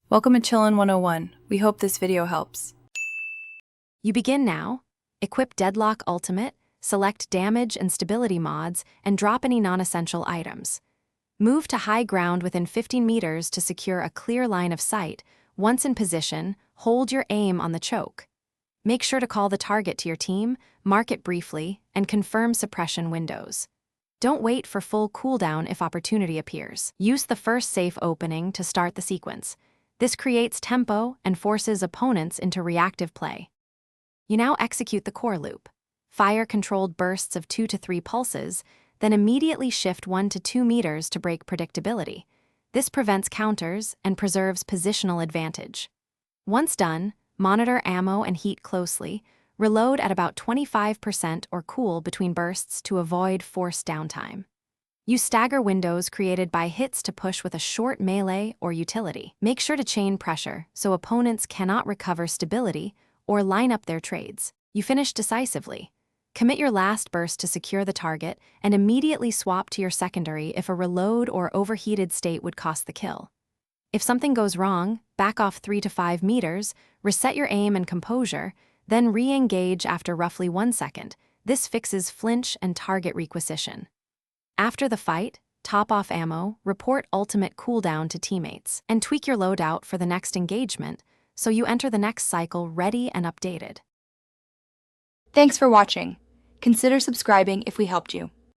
Welcome to Chillin' 101. We hope this video helps. You begin now. Equip Deadlock Ultimate, select damage and stability mods, and drop any non-essential items. Move to high ground within 15 meters to secure a clear line of sight. Once in position, hold your aim on the choke. Make sure to call the target to your team, mark it briefly, and confirm suppression windows. Don't wait for full cooldown if opportunity appears. Use the first safe opening to start the sequence. This creates tempo and forces opponents into reactive play. You now execute the core loop. Fire controlled bursts of 2 to 3 pulses, then immediately shift 1 to 2 meters to break predictability. This prevents counters and preserves positional advantage. Once done, monitor ammo and heat closely, reload at about 25% or cool between bursts to avoid forced downtime. Use stagger windows created by hits to push with a short melee or utility. Make sure to chain pressure so opponents cannot recover stability or line up their trades. You finish decisively. Commit your last burst to secure the target and immediately swap to your secondary if a reload or overheated state would cost the kill. If something goes wrong, back off 3 to 5 meters, reset your aim and composure, then re-engage after roughly 1 second. This fixes flinch and target requisition. After the fight, top off ammo, report ultimate cooldown to teammates, and tweak your loadout for the next engagement so you enter the next cycle ready and updated. Thanks for watching. Consider subscribing if we helped you.